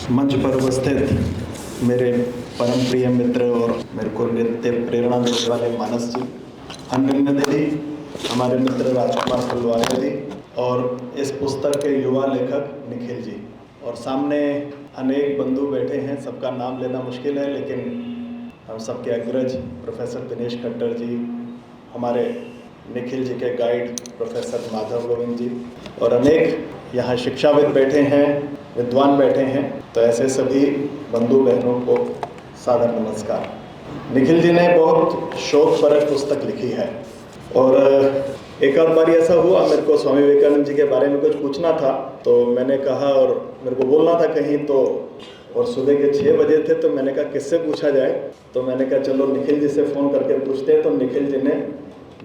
मंच पर उपस्थित मेरे परम प्रिय मित्र और मेरे को नित्य प्रेरणा देने वाले मानस जी, अनन्या दीदी, हमारे मित्र राजकुमार फुलवारे जी और इस पुस्तक के युवा लेखक निखिल जी, और सामने अनेक बंधु बैठे हैं। सबका नाम लेना मुश्किल है, लेकिन हम सबके अग्रज प्रोफेसर दिनेश खट्टर जी, हमारे निखिल जी के गाइड प्रोफेसर माधव गोविंद जी, और अनेक यहाँ शिक्षाविद बैठे हैं, विद्वान बैठे हैं। तो ऐसे सभी बंधु बहनों को सादर नमस्कार। निखिल जी ने बहुत शोधपरक पुस्तक लिखी है, और एक आध बार ऐसा हुआ मेरे को स्वामी विवेकानंद जी के बारे में कुछ पूछना था, तो मैंने कहा, और मेरे को बोलना था कहीं, तो और सुबह के 6 बजे थे, तो मैंने कहा किससे पूछा जाए। तो मैंने कहा चलो निखिल जी से फ़ोन करके पूछते हैं। तो निखिल जी ने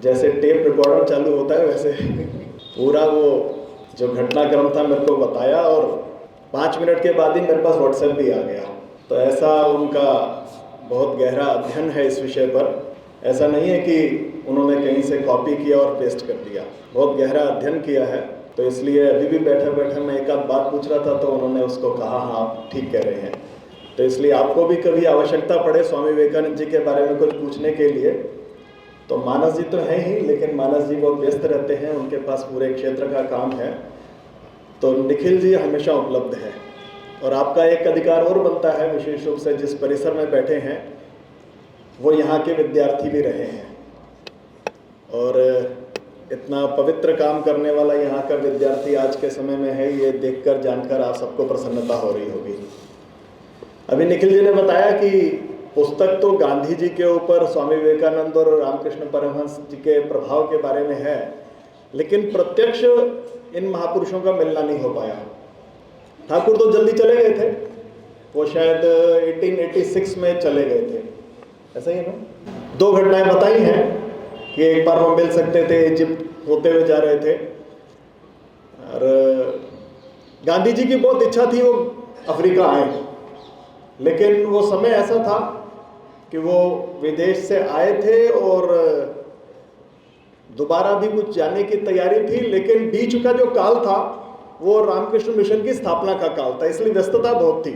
जैसे टेप रिकॉर्डर चालू होता है वैसे पूरा वो जो घटनाक्रम था मेरे को बताया, और 5 मिनट के बाद ही मेरे पास व्हाट्सएप भी आ गया। तो ऐसा उनका बहुत गहरा अध्ययन है इस विषय पर। ऐसा नहीं है कि उन्होंने कहीं से कॉपी किया और पेस्ट कर दिया, बहुत गहरा अध्ययन किया है। तो इसलिए अभी भी बैठे बैठे मैं एक आध बात पूछ रहा था, तो उन्होंने उसको कहा हाँ आप ठीक कह रहे हैं। तो इसलिए आपको भी कभी आवश्यकता पड़े स्वामी विवेकानंद जी के बारे में कुछ पूछने के लिए, तो मानस जी तो हैं ही, लेकिन मानस जी बहुत व्यस्त रहते हैं, उनके पास पूरे क्षेत्र का काम है। तो निखिल जी हमेशा उपलब्ध है। और आपका एक अधिकार और बनता है, विशेष रूप से जिस परिसर में बैठे हैं वो यहाँ के विद्यार्थी भी रहे हैं, और इतना पवित्र काम करने वाला यहाँ का विद्यार्थी आज के समय में है, ये देखकर जानकर आप सबको प्रसन्नता हो रही होगी। अभी निखिल जी ने बताया कि पुस्तक तो गांधी जी के ऊपर, स्वामी विवेकानंद और रामकृष्ण परमहंस जी के प्रभाव के बारे में है, लेकिन प्रत्यक्ष इन महापुरुषों का मिलना नहीं हो पाया। ठाकुर तो जल्दी चले गए थे, वो शायद 1886 में चले गए थे, ऐसा ही है ना। 2 घटनाएं बताई हैं कि एक बार वो मिल सकते थे, इजिप्ट होते हुए जा रहे थे, और गांधी जी की बहुत इच्छा थी वो अफ्रीका आए, लेकिन वो समय ऐसा था कि वो विदेश से आए थे और दोबारा भी कुछ जाने की तैयारी थी, लेकिन बीच का जो काल था वो रामकृष्ण मिशन की स्थापना का काल था, इसलिए व्यस्तता बहुत थी।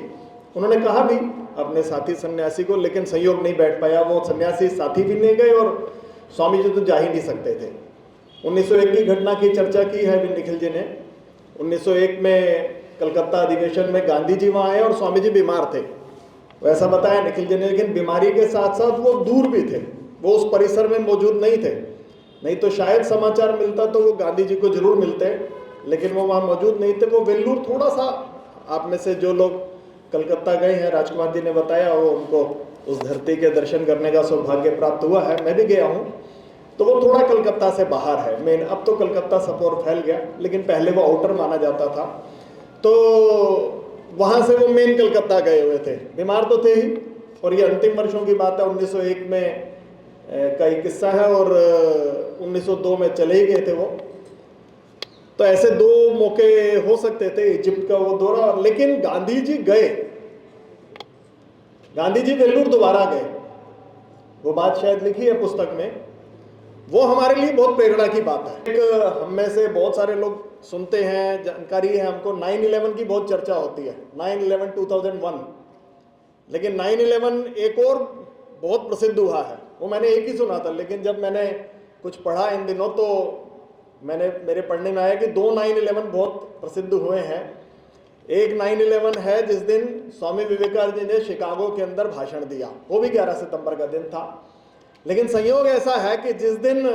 उन्होंने कहा भी अपने साथी सन्यासी को, लेकिन संयोग नहीं बैठ पाया। वो सन्यासी साथी भी नहीं गए और स्वामी जी तो जा ही नहीं सकते थे। 1901 की घटना की चर्चा की है निखिल जी ने। 1901 में कलकत्ता अधिवेशन में गांधी जी वहाँ आए और स्वामी जी बीमार थे, वैसा बताया निखिल जी ने, लेकिन बीमारी के साथ साथ वो दूर भी थे, वो उस परिसर में मौजूद नहीं थे। नहीं तो शायद समाचार मिलता तो वो गांधी जी को जरूर मिलते, लेकिन वो वहाँ मौजूद नहीं थे। वो वेल्लूर, थोड़ा सा आप में से जो लोग कलकत्ता गए हैं, राजकुमार जी ने बताया, वो उनको उस धरती के दर्शन करने का सौभाग्य प्राप्त हुआ है, मैं भी गया हूँ। तो वो थोड़ा कलकत्ता से बाहर है मेन। अब तो कलकत्ता सपोर फैल गया, लेकिन पहले वो आउटर माना जाता था। तो वहाँ से वो मेन कलकत्ता गए हुए थे, बीमार तो थे ही, और ये अंतिम वर्षों की बात है। 1901 में का एक किस्सा है, और 1902 में चले ही गए थे वो। तो ऐसे 2 मौके हो सकते थे, इजिप्ट का वो दौरा, लेकिन गांधी जी गए, गांधी जी वेल्लूर दोबारा गए। वो बात शायद लिखी है पुस्तक में, वो हमारे लिए बहुत प्रेरणा की बात है। एक हम में से बहुत सारे लोग सुनते हैं, जानकारी है हमको, 9/11 की बहुत चर्चा होती है, 9/11 2001, लेकिन 9/11 एक और बहुत प्रसिद्ध हुआ है, वो मैंने एक ही सुना था, लेकिन जब मैंने कुछ पढ़ा इन दिनों तो मेरे पढ़ने में आया कि 2 9/11 बहुत प्रसिद्ध हुए हैं। एक 9/11 है जिस दिन स्वामी विवेकानंद जी ने शिकागो के अंदर भाषण दिया, वो भी 11 सितंबर का दिन था। लेकिन संयोग ऐसा है कि जिस दिन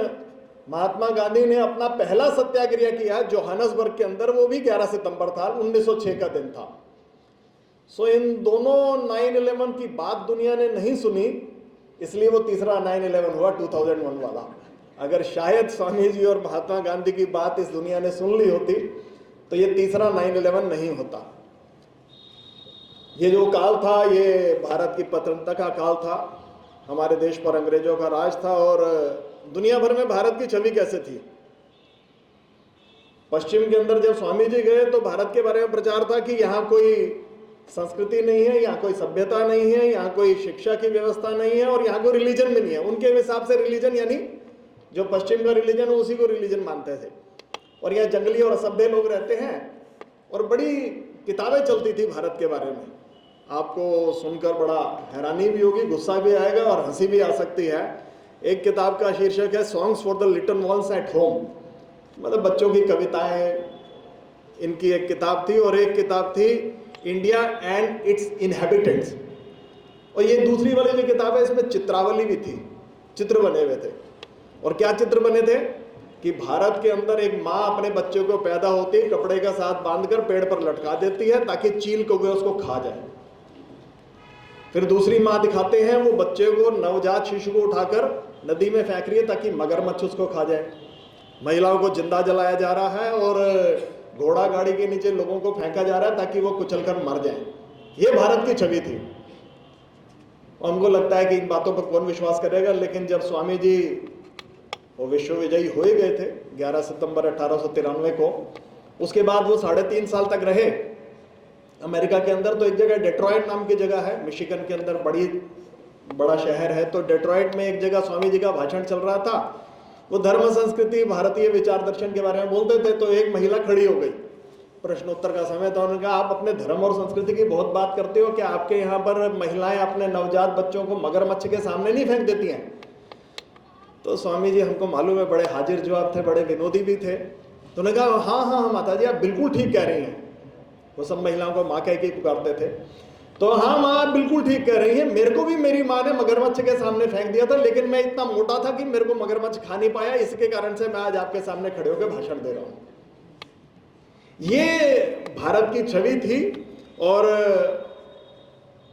महात्मा गांधी ने अपना पहला सत्याग्रह किया जोहानसबर्ग के अंदर, वो भी 11 सितंबर था, 1906 का दिन था। सो इन दोनों 9/11 की बात दुनिया ने नहीं सुनी, इसलिए वो तीसरा 9/11 हुआ 2001 वाला। अगर शायद स्वामी जी और महात्मा गांधी की बात इस दुनिया ने सुन ली होती तो ये तीसरा 9/11 नहीं होता। ये जो काल था, ये भारत की स्वतंत्रता का काल था, हमारे देश पर अंग्रेजों का राज था, और दुनिया भर में भारत की छवि कैसे थी। पश्चिम के अंदर जब स्वामी जी गए तो भारत के बारे में प्रचार था कि यहाँ कोई संस्कृति नहीं है, यहाँ कोई सभ्यता नहीं है, यहाँ कोई शिक्षा की व्यवस्था नहीं है, और यहाँ कोई रिलीजन भी नहीं है। उनके हिसाब से रिलीजन यानी जो पश्चिम का रिलीजन है उसी को रिलीजन मानते थे। और यहाँ जंगली और असभ्य लोग रहते हैं, और बड़ी किताबें चलती थी भारत के बारे में। आपको सुनकर बड़ा हैरानी भी होगी, गुस्सा भी आएगा और हंसी भी आ सकती है। एक किताब का शीर्षक है songs for the little once at home, मतलब बच्चों की कविताएं, इनकी एक किताब थी। और एक किताब थी इंडिया एंड इट्स इनहेबिटेंट्स। और ये दूसरी वाली जो किताब है इसमें चित्रावली भी थी, चित्र बने हुए थे। और क्या चित्र बने थे कि भारत के अंदर एक माँ अपने बच्चे को पैदा होती कपड़े का साथ बांधकर पेड़ पर लटका देती है ताकि चील को उसको खा जाए। फिर दूसरी माँ दिखाते हैं वो बच्चे को, नवजात शिशु को उठाकर नदी में फेंक रही है ताकि मगरमच्छ उसको खा जाए। महिलाओं को जिंदा जलाया जा रहा है और घोड़ा गाड़ी के नीचे लोगों को फेंका जा रहा है ताकि वो कुचलकर मर जाए। ये भारत की छवि थी। और हमको लगता है कि इन बातों पर कौन विश्वास करेगा, लेकिन जब स्वामी जी वो विश्व विजयी हो ही गए थे 11 सितंबर 1893 को, उसके बाद वो 3.5 साल तक रहे अमेरिका के अंदर। तो एक जगह डेट्रॉयट नाम की जगह है, मिशिगन के अंदर बड़ा शहर है। तो डेट्रॉयट में एक जगह स्वामी जी का भाषण चल रहा था। वो धर्म, संस्कृति, भारतीय विचार दर्शन के बारे में बोलते थे। तो एक महिला खड़ी हो गई, प्रश्नोत्तर का समय था। उन्होंने कहा आप अपने धर्म और संस्कृति की बहुत बात करते हो, क्या आपके यहाँ पर महिलाएं अपने नवजात बच्चों को मगरमच्छ के सामने नहीं फेंक देती हैं? तो स्वामी जी, हमको मालूम है, बड़े हाजिर जवाब थे, बड़े विनोदी भी थे। तो उन्होंने कहा हाँ हाँ माता जी, आप बिल्कुल ठीक कह रही हैं। वो सब महिलाओं को माँ कह के पुकारते थे। तो हाँ माँ, आप बिल्कुल ठीक कह रही हैं, मेरे को भी मेरी माँ ने मगरमच्छ के सामने फेंक दिया था, लेकिन मैं इतना मोटा था कि मेरे को मगरमच्छ खा नहीं पाया, इसके कारण से मैं आज आपके सामने खड़े होकर भाषण दे रहा हूँ। ये भारत की छवि थी। और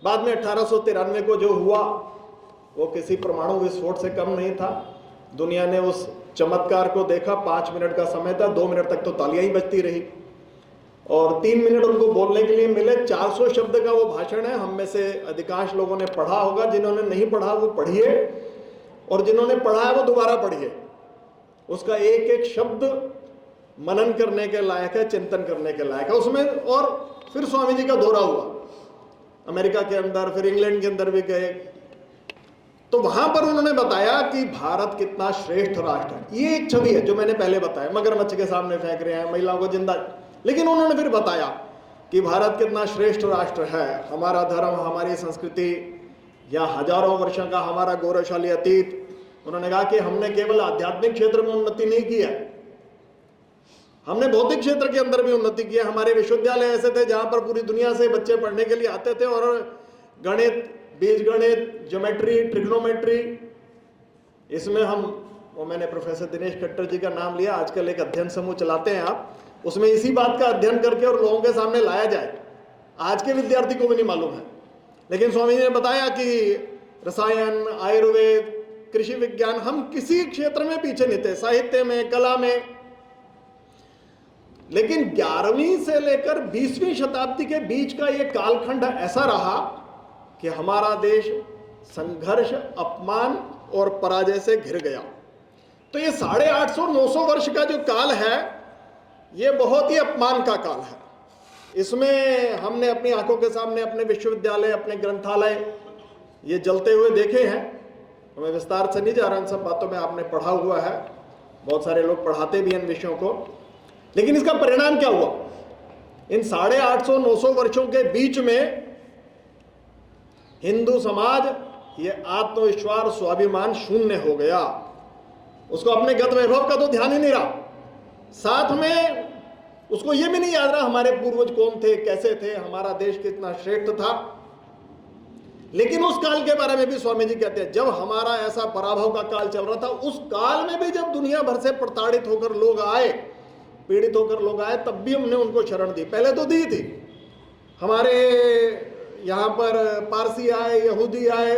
बाद में 1893 को जो हुआ वो किसी परमाणु विस्फोट से कम नहीं था। दुनिया ने उस चमत्कार को देखा। 5 मिनट का समय था, 2 मिनट तक तो तालियां ही बजती रही और 3 मिनट उनको बोलने के लिए मिले। 400 शब्द का वो भाषण है। हम में से अधिकांश लोगों ने पढ़ा होगा, जिन्होंने नहीं पढ़ा वो पढ़िए, और जिन्होंने पढ़ा है वो दोबारा पढ़िए। उसका एक एक शब्द मनन करने के लायक है, चिंतन करने के लायक है उसमें। और फिर स्वामी जी का दौरा हुआ अमेरिका के अंदर, फिर इंग्लैंड के अंदर भी गए। तो वहां पर उन्होंने बताया कि भारत कितना श्रेष्ठ राष्ट्र है। ये एक छवि है जो मैंने पहले बताया, मगरमच्छ के सामने फेंक रहे हैं, महिलाओं को जिंदा। लेकिन उन्होंने फिर बताया कि भारत कितना श्रेष्ठ राष्ट्र है, हमारा धर्म, हमारी संस्कृति, या हजारों वर्षों का हमारा गौरवशाली अतीत। उन्होंने कहा कि हमने केवल आध्यात्मिक क्षेत्र में उन्नति नहीं की है, हमने भौतिक क्षेत्र के अंदर भी उन्नति की है। हमारे विश्वविद्यालय ऐसे थे जहां पर पूरी दुनिया से बच्चे पढ़ने के लिए आते थे और गणित, बीजगणित, ज्योमेट्री, ट्रिग्नोमेट्री, इसमें वो मैंने प्रोफेसर दिनेश खट्टर जी का नाम लिया। आजकल एक अध्ययन समूह चलाते हैं आप, उसमें इसी बात का अध्ययन करके और लोगों के सामने लाया जाए। आज के विद्यार्थी को भी नहीं मालूम है, लेकिन स्वामी जी ने बताया कि रसायन, आयुर्वेद, कृषि विज्ञान, हम किसी क्षेत्र में पीछे नहीं थे, साहित्य में, कला में। लेकिन 11वीं से लेकर 20वीं शताब्दी के बीच का ये कालखंड ऐसा रहा कि हमारा देश संघर्ष, अपमान और पराजय से घिर गया। तो ये 850-900 वर्ष का जो काल है, ये बहुत ही अपमान का काल है। इसमें हमने अपनी आंखों के सामने अपने विश्वविद्यालय, अपने ग्रंथालय ये जलते हुए देखे हैं। मैं विस्तार से नहीं जा रहा, इन सब बातों में आपने पढ़ा हुआ है, बहुत सारे लोग पढ़ाते भी हैं इन विषयों को। लेकिन इसका परिणाम क्या हुआ? इन 850-900 वर्षों के बीच में हिंदू समाज ये आत्मविश्वास, स्वाभिमान शून्य हो गया। उसको अपने गत वैभव का तो ध्यान ही नहीं रहा, साथ में उसको ये भी नहीं याद रहा हमारे पूर्वज कौन थे, कैसे थे, हमारा देश कितना श्रेष्ठ था। लेकिन उस काल के बारे में भी स्वामी जी कहते हैं, जब हमारा ऐसा पराभव का काल चल रहा था, उस काल में भी जब दुनिया भर से प्रताड़ित होकर लोग आए, पीड़ित होकर लोग आए, तब भी हमने उनको शरण दी। पहले तो दी थी, हमारे यहाँ पर पारसी आए, यहूदी आए,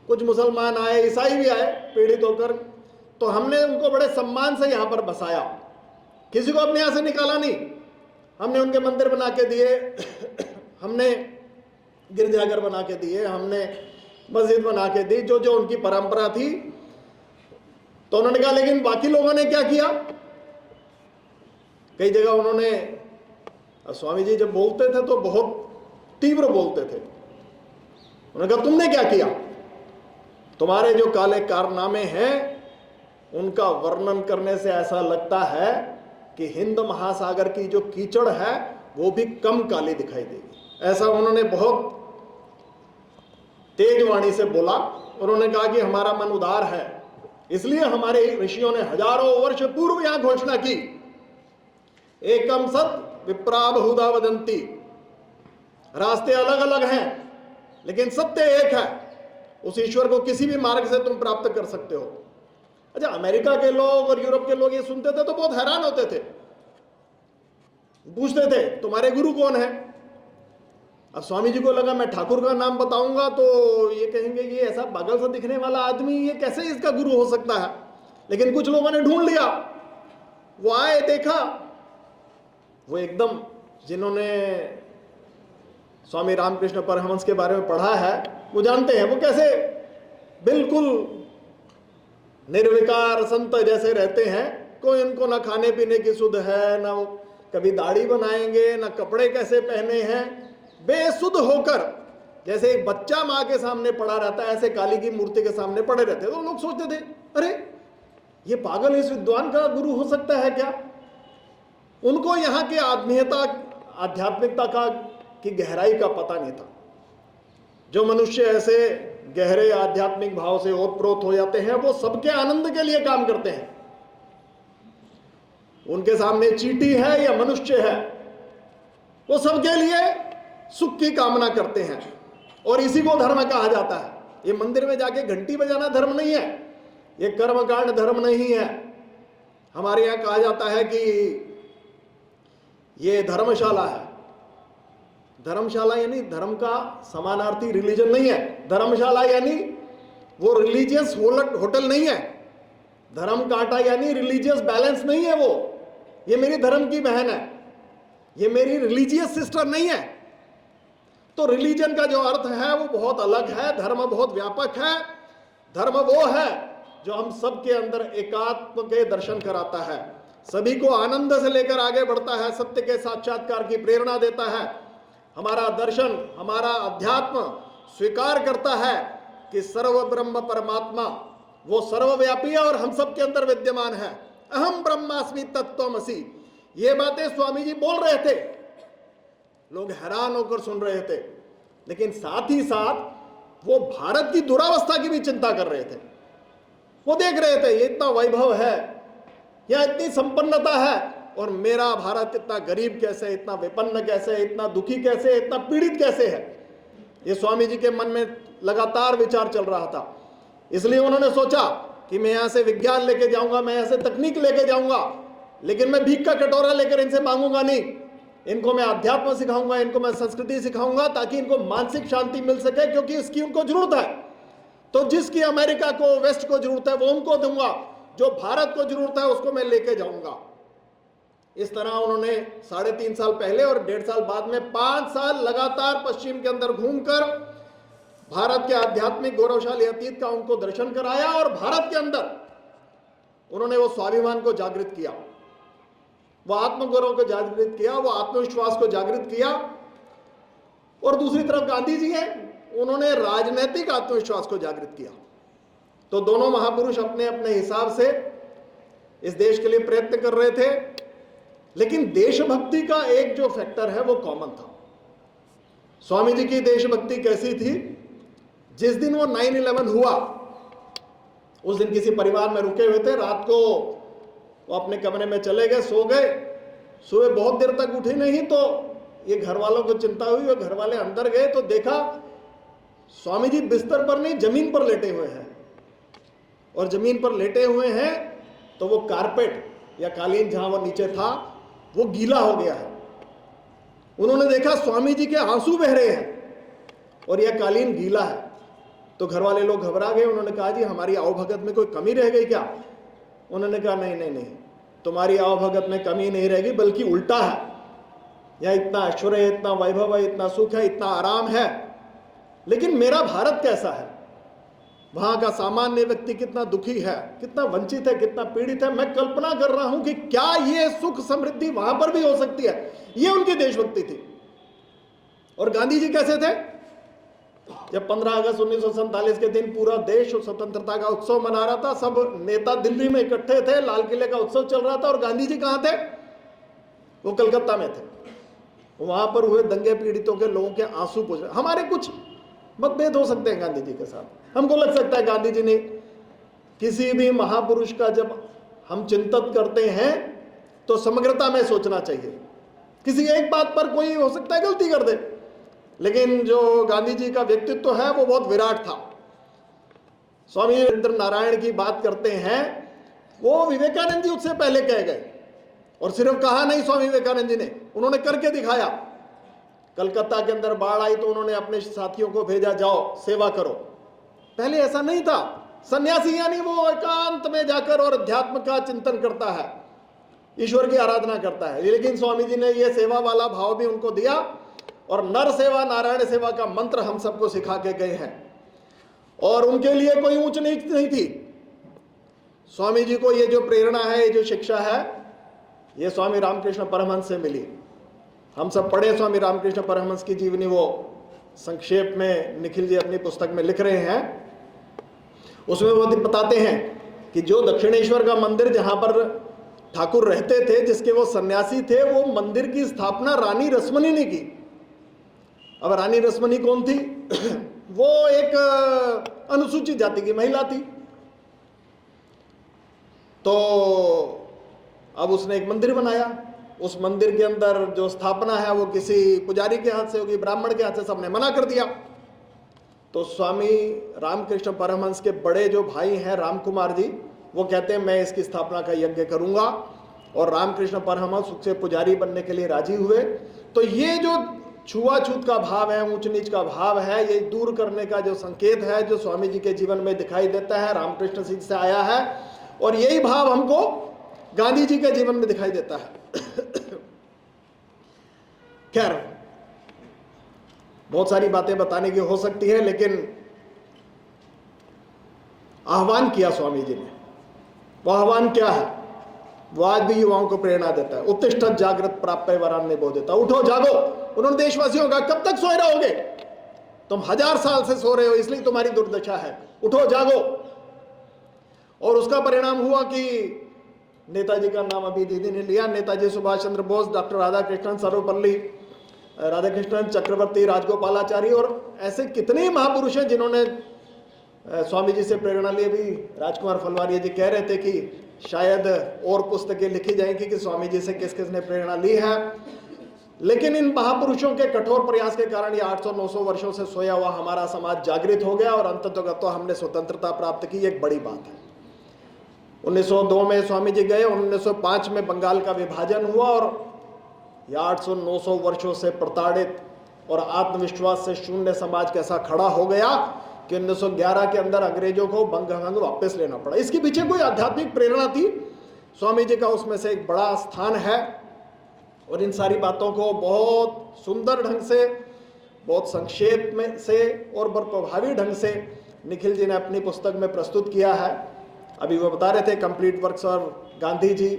कुछ मुसलमान आए, ईसाई भी आए पीड़ित होकर, तो हमने उनको बड़े सम्मान से यहाँ पर बसाया, किसी को अपने यहाँ से निकाला नहीं। हमने उनके मंदिर बना के दिए, हमने गिरजाघर बना के दिए, हमने मस्जिद बना के दी, जो जो उनकी परंपरा थी। तो उन्होंने कहा लेकिन बाकी लोगों ने क्या किया? कई जगह उन्होंने, स्वामी जी जब बोलते थे तो बहुत तीव्र बोलते थे, उन्होंने कहा तुमने क्या किया? तुम्हारे जो काले कारनामे हैं उनका वर्णन करने से ऐसा लगता है कि हिंद महासागर की जो कीचड़ है वो भी कम काली दिखाई देगी। ऐसा उन्होंने बहुत तेज वाणी से बोला। उन्होंने कहा कि हमारा मन उदार है, इसलिए हमारे ऋषियों ने हजारों वर्ष पूर्व यहां घोषणा की, एकम सत विप्रा बहुधा वदंती। रास्ते अलग अलग हैं लेकिन सत्य एक है। उस ईश्वर को किसी भी मार्ग से तुम प्राप्त कर सकते हो। अच्छा, अमेरिका के लोग और यूरोप के लोग ये सुनते थे तो बहुत हैरान होते थे, पूछते थे तुम्हारे गुरु कौन है। अब स्वामी जी को लगा मैं ठाकुर का नाम बताऊंगा तो ये कहेंगे ये ऐसा पागल सा दिखने वाला आदमी, ये कैसे इसका गुरु हो सकता है। लेकिन कुछ लोगों ने ढूंढ लिया, वो आए, देखा, वो एकदम जिन्होंने स्वामी रामकृष्ण परमहंस के बारे में पढ़ा है वो जानते हैं वो कैसे बिल्कुल निर्विकार संत जैसे रहते हैं। कोई इनको ना खाने पीने की सुध है, ना वो कभी दाढ़ी बनाएंगे, ना कपड़े कैसे पहने हैं, बेसुध होकर जैसे एक बच्चा माँ के सामने पड़ा रहता है ऐसे काली की मूर्ति के सामने पड़े रहते। तो लोग सोचते थे अरे ये पागल इस विद्वान का गुरु हो सकता है क्या। उनको यहाँ की आत्मीयता आध्यात्मिकता का की गहराई का पता नहीं था। जो मनुष्य ऐसे गहरे आध्यात्मिक भाव से ओतप्रोत हो जाते हैं वो सबके आनंद के लिए काम करते हैं। उनके सामने चींटी है या मनुष्य है, वो सबके लिए सुख की कामना करते हैं और इसी को धर्म कहा जाता है। ये मंदिर में जाके घंटी बजाना धर्म नहीं है, ये कर्मकांड धर्म नहीं है। हमारे यहाँ कहा जाता है कि ये धर्मशाला है। धर्मशाला यानी धर्म का समानार्थी रिलीजन नहीं है। धर्मशाला यानी वो रिलीजियस होटल नहीं है। धर्म कांटा यानी रिलीजियस बैलेंस नहीं है। वो ये मेरी धर्म की बहन है, ये मेरी रिलीजियस सिस्टर नहीं है। तो रिलीजन का जो अर्थ है वो बहुत अलग है, धर्म बहुत व्यापक है। धर्म वो है जो हम सबके अंदर एकात्म के दर्शन कराता है, सभी को आनंद से लेकर आगे बढ़ता है, सत्य के साक्षात्कार की प्रेरणा देता है। हमारा दर्शन, हमारा अध्यात्म स्वीकार करता है कि सर्व ब्रह्म परमात्मा वो सर्वव्यापी है और हम सबके अंदर विद्यमान है। अहम ब्रह्मास्मि तत्त्वमसि। ये बातें स्वामी जी बोल रहे थे, लोग हैरान होकर सुन रहे थे, लेकिन साथ ही साथ वो भारत की दुरावस्था की भी चिंता कर रहे थे। वो देख रहे थे ये इतना वैभव है, या इतनी संपन्नता है, और मेरा भारत इतना गरीब कैसे, इतना विपन्न कैसे, इतना दुखी कैसे, इतना पीड़ित कैसे है। ये स्वामी जी के मन में लगातार विचार चल रहा था। इसलिए उन्होंने सोचा कि मैं यहाँ से विज्ञान लेके जाऊंगा, मैं यहाँ से तकनीक लेके जाऊंगा, लेकिन मैं भीख का कटोरा लेकर इनसे मांगूंगा नहीं। इनको मैं अध्यात्म सिखाऊंगा, इनको मैं संस्कृति सिखाऊंगा ताकि इनको मानसिक शांति मिल सके, क्योंकि इसकी उनको जरूरत है। तो जिसकी अमेरिका को, वेस्ट को जरूरत है वो उनको दूंगा, जो भारत को जरूरत है उसको मैं लेके जाऊंगा। इस तरह उन्होंने 3.5 साल पहले और 1.5 साल बाद में 5 साल लगातार पश्चिम के अंदर घूमकर भारत के आध्यात्मिक गौरवशाली अतीत का उनको दर्शन कराया, और भारत के अंदर उन्होंने वो स्वाभिमान को जागृत किया, वो आत्मगौरव को जागृत किया, वो आत्मविश्वास को जागृत किया। और दूसरी तरफ गांधी जी हैं, उन्होंने राजनीतिक आत्मविश्वास को जागृत किया। तो दोनों महापुरुष अपने अपने हिसाब से इस देश के लिए प्रयत्न कर रहे थे, लेकिन देशभक्ति का एक जो फैक्टर है वो कॉमन था। स्वामी जी की देशभक्ति कैसी थी, जिस दिन वो 9/11 हुआ उस दिन किसी परिवार में रुके हुए थे, रात को वो अपने कमरे में चले गए, सो गए। सुबह बहुत देर तक उठे नहीं, तो ये घर वालों को चिंता हुई और घर वाले अंदर गए तो देखा स्वामी जी बिस्तर पर नहीं जमीन पर लेटे हुए हैं, और जमीन पर लेटे हुए हैं तो वो कारपेट या कालीन जहां वो नीचे था वो गीला हो गया है। उन्होंने देखा स्वामी जी के आंसू बह रहे हैं और यह कालीन गीला है। तो घर वाले लोग घबरा गए। उन्होंने कहा जी हमारी आवभगत में कोई कमी रह गई क्या। उन्होंने कहा नहीं नहीं नहीं, तुम्हारी आवभगत में कमी नहीं रहेगी, बल्कि उल्टा है। यहाँ इतना ऐश्वर्य, इतना वैभव है, इतना सुख है, इतना आराम है, लेकिन मेरा भारत कैसा है, वहां का सामान्य व्यक्ति कितना दुखी है, कितना वंचित है, कितना पीड़ित है। मैं कल्पना कर रहा हूं कि क्या ये सुख समृद्धि वहां पर भी हो सकती है। ये उनकी देशभक्ति थी। और गांधी जी कैसे थे, जब 15 अगस्त 1947 के दिन पूरा देश स्वतंत्रता का उत्सव मना रहा था, सब नेता दिल्ली में इकट्ठे थे, लाल किले का उत्सव चल रहा था, और गांधी जी कहां थे, वो कलकत्ता में थे। वहां पर हुए दंगे पीड़ितों के लोगों के आंसू पोंछ। हमारे कुछ मतभेद हो सकते हैं गांधी जी के साथ, हमको लग सकता है गांधी जी ने किसी भी महापुरुष का जब हम चिंतन करते हैं तो समग्रता में सोचना चाहिए। किसी एक बात पर कोई हो सकता है गलती कर दे, लेकिन जो गांधी जी का व्यक्तित्व है वो बहुत विराट था। स्वामी वीरेंद्र नारायण की बात करते हैं, वो विवेकानंद जी उससे पहले कह गए, और सिर्फ कहा नहीं स्वामी विवेकानंद जी ने, उन्होंने करके दिखाया। कलकत्ता के अंदर बाढ़ आई तो उन्होंने अपने साथियों को भेजा, जाओ सेवा करो। पहले ऐसा नहीं था। सन्यासी यानी वो एकांत में जाकर और अध्यात्म का चिंतन करता है, ईश्वर की आराधना करता है। लेकिन स्वामी जी ने ये सेवा वाला भाव भी उनको दिया, और नर सेवा नारायण सेवा का मंत्र हम सबको सिखा के गए हैं। और उनके लिए कोई ऊंच नीच नहीं थी। स्वामी जी को ये जो प्रेरणा है, ये जो शिक्षा है, ये स्वामी रामकृष्ण परमहंस से मिली। हम सब पढ़े स्वामी रामकृष्ण परमहंस की जीवनी, वो संक्षेप में निखिल जी अपनी पुस्तक में लिख रहे हैं। उसमें वो बताते हैं कि जो दक्षिणेश्वर का मंदिर जहां पर ठाकुर रहते थे, जिसके वो सन्यासी थे, वो मंदिर की स्थापना रानी रसमनी ने की। अब रानी रसमनी कौन थी? वो एक अनुसूचित जाति की महिला थी। तो अब उसने एक मंदिर बनाया। उस मंदिर के अंदर जो स्थापना है वो किसी पुजारी के हाथ से होगी, ब्राह्मण के हाथ से। सबने मना कर दिया। तो स्वामी रामकृष्ण परमहंस के बड़े जो भाई हैं राम कुमार जी, वो कहते हैं मैं इसकी स्थापना का यज्ञ करूंगा, और रामकृष्ण परमहंस उससे पुजारी बनने के लिए राजी हुए। तो ये जो छुआछूत का भाव है, ऊंच नीच का भाव है, ये दूर करने का जो संकेत है, जो स्वामी जी के जीवन में दिखाई देता है, रामकृष्ण सिंह से आया है। और यही भाव हमको गांधी जी के जीवन में दिखाई देता है। खैर, बहुत सारी बातें बताने की हो सकती है, लेकिन आह्वान किया स्वामी जी ने। वो आह्वान क्या है? वो आज भी युवाओं को प्रेरणा देता है। उत्तिष्ठत जागृत प्राप्य वरान्य बोधिता। उठो जागो। उन्होंने देशवासियों का, कब तक सोए रहोगे? तुम 1000 साल से सो रहे हो, इसलिए तुम्हारी दुर्दशा है। उठो जागो। और उसका परिणाम हुआ कि नेताजी का नाम अभी दीदी ने लिया, नेताजी सुभाष चंद्र बोस, डॉक्टर राधाकृष्णन, सर्वपल्ली राधाकृष्णन, चक्रवर्ती राजगोपालाचारी, और ऐसे कितने महापुरुष हैं जिन्होंने स्वामी जी से प्रेरणा ली। अभी राजकुमार फलवारिया जी कह रहे थे कि शायद और पुस्तकें लिखी जाएंगी कि स्वामी जी से किस किस ने प्रेरणा ली है। लेकिन इन महापुरुषों के कठोर प्रयास के कारण ये 800-900 वर्षों से सोया हुआ हमारा समाज जागृत हो गया, और अंततः हमने स्वतंत्रता प्राप्त की। एक बड़ी बात है। 1902 में स्वामी जी गए, 1905 में बंगाल का विभाजन हुआ, और यह 800-900 वर्षों से प्रताड़ित और आत्मविश्वास से शून्य समाज कैसा खड़ा हो गया कि 1911 के अंदर अंग्रेजों को बंग वापस लेना पड़ा। इसके पीछे कोई आध्यात्मिक प्रेरणा थी। स्वामी जी का उसमें से एक बड़ा स्थान है। और इन सारी बातों को बहुत सुंदर ढंग से, बहुत संक्षेप में से और बहुत प्रभावी ढंग से निखिल जी ने अपनी पुस्तक में प्रस्तुत किया है। अभी वो बता रहे थे complete works of Gandhi ji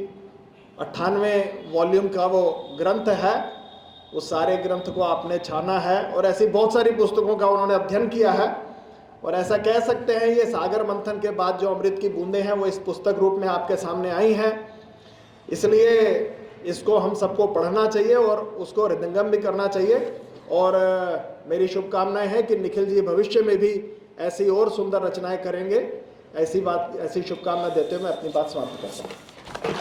98 volume का वो ग्रंथ है। उस सारे ग्रंथ को आपने छाना है, और ऐसी बहुत सारी पुस्तकों का उन्होंने अध्ययन किया है। और ऐसा कह सकते हैं ये सागर मंथन के बाद जो अमृत की बूंदें हैं वो इस पुस्तक रूप में आपके सामने आई हैं। इसलिए इसको हम सबको पढ़ना चाहिए और उसको हृदयंगम भी करना चाहिए। और मेरी शुभकामनाएं हैं कि निखिल जी भविष्य में भी ऐसी और सुंदर रचनाएं करेंगे। ऐसी शुभकामना देते हुए मैं अपनी बात समाप्त करता हूँ।